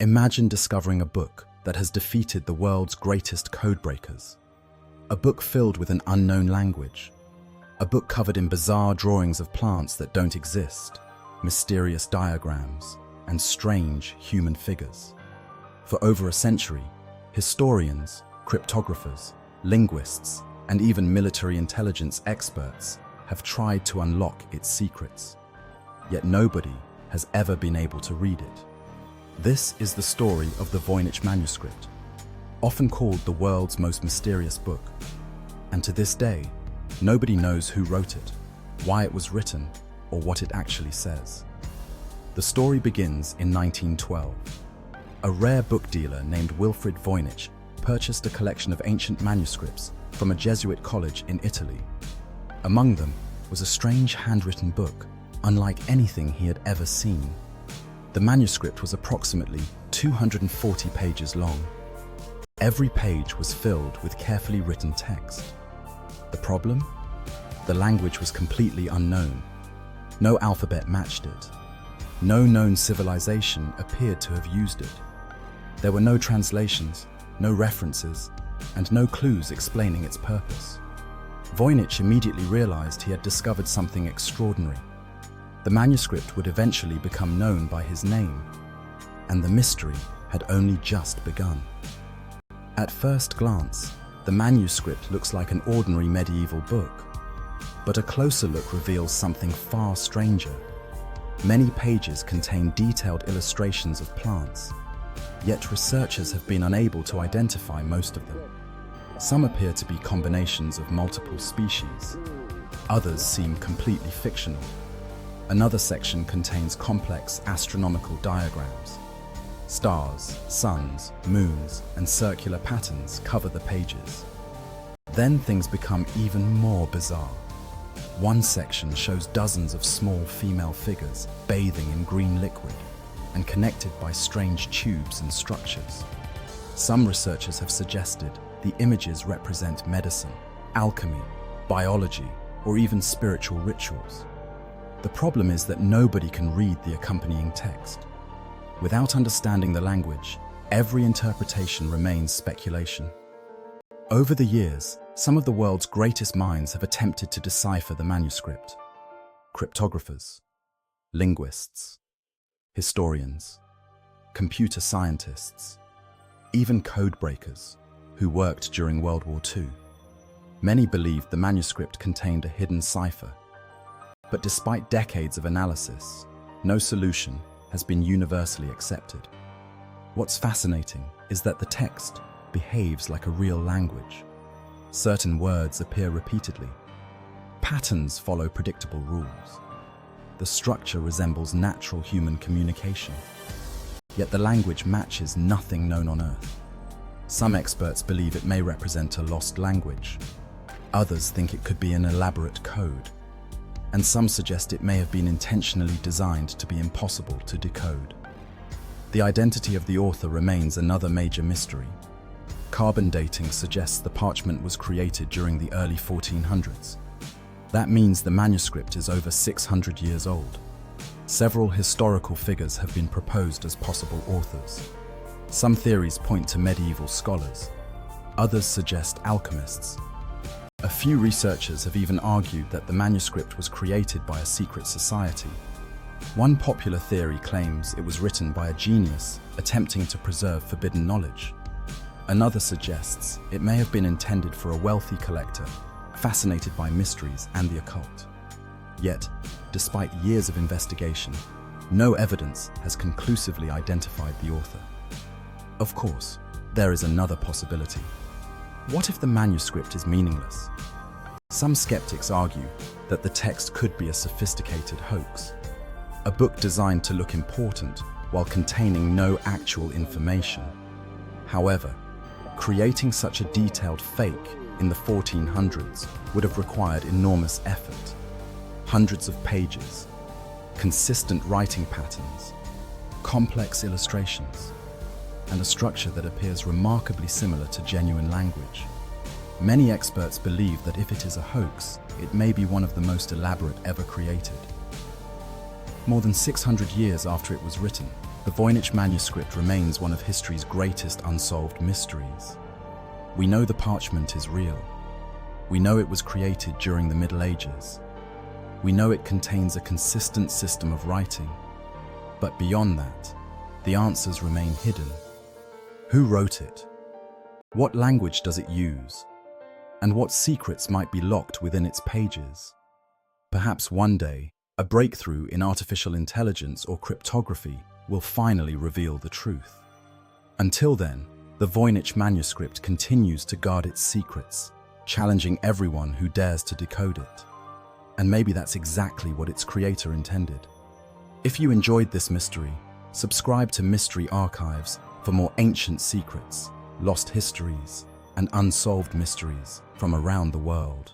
Imagine discovering a book that has defeated the world's greatest codebreakers. A book filled with an unknown language. A book covered in bizarre drawings of plants that don't exist, mysterious diagrams, and strange human figures. For over a century, historians, cryptographers, linguists, and even military intelligence experts have tried to unlock its secrets. Yet nobody has ever been able to read it. This is the story of the Voynich Manuscript, often called the world's most mysterious book. And to this day, nobody knows who wrote it, why it was written, or what it actually says. The story begins in 1912. A rare book dealer named Wilfrid Voynich purchased a collection of ancient manuscripts from a Jesuit college in Italy. Among them was a strange handwritten book, unlike anything he had ever seen. The manuscript was approximately 240 pages long. Every page was filled with carefully written text. The problem? The language was completely unknown. No alphabet matched it. No known civilization appeared to have used it. There were no translations, no references, and no clues explaining its purpose. Voynich immediately realized he had discovered something extraordinary. The manuscript would eventually become known by his name, and the mystery had only just begun. At first glance, the manuscript looks like an ordinary medieval book, but a closer look reveals something far stranger. Many pages contain detailed illustrations of plants, yet researchers have been unable to identify most of them. Some appear to be combinations of multiple species. Others seem completely fictional. Another section contains complex astronomical diagrams. Stars, suns, moons, and circular patterns cover the pages. Then things become even more bizarre. One section shows dozens of small female figures bathing in green liquid and connected by strange tubes and structures. Some researchers have suggested the images represent medicine, alchemy, biology, or even spiritual rituals. The problem is that nobody can read the accompanying text. Without understanding the language, every interpretation remains speculation. Over the years, some of the world's greatest minds have attempted to decipher the manuscript. Cryptographers, linguists, historians, computer scientists, even code breakers who worked during World War II. Many believed the manuscript contained a hidden cipher. But despite decades of analysis, no solution has been universally accepted. What's fascinating is that the text behaves like a real language. Certain words appear repeatedly. Patterns follow predictable rules. The structure resembles natural human communication. Yet the language matches nothing known on Earth. Some experts believe it may represent a lost language. Others think it could be an elaborate code. And some suggest it may have been intentionally designed to be impossible to decode. The identity of the author remains another major mystery. Carbon dating suggests the parchment was created during the early 1400s. That means the manuscript is over 600 years old. Several historical figures have been proposed as possible authors. Some theories point to medieval scholars. Others suggest alchemists. A few researchers have even argued that the manuscript was created by a secret society. One popular theory claims it was written by a genius attempting to preserve forbidden knowledge. Another suggests it may have been intended for a wealthy collector fascinated by mysteries and the occult. Yet, despite years of investigation, no evidence has conclusively identified the author. Of course, there is another possibility. What if the manuscript is meaningless? Some skeptics argue that the text could be a sophisticated hoax, a book designed to look important while containing no actual information. However, creating such a detailed fake in the 1400s would have required enormous effort. Hundreds of pages, consistent writing patterns, complex illustrations, and a structure that appears remarkably similar to genuine language. Many experts believe that if it is a hoax, it may be one of the most elaborate ever created. More than 600 years after it was written, The Voynich Manuscript remains one of history's greatest unsolved mysteries. We know the parchment is real. We know it was created during the Middle Ages. We know it contains a consistent system of writing. But beyond that, the answers remain hidden. Who wrote it? What language does it use? And what secrets might be locked within its pages? Perhaps one day, a breakthrough in artificial intelligence or cryptography will finally reveal the truth. Until then, the Voynich Manuscript continues to guard its secrets, challenging everyone who dares to decode it. And maybe that's exactly what its creator intended. If you enjoyed this mystery, subscribe to Mystery Archives for more ancient secrets, lost histories, and unsolved mysteries from around the world.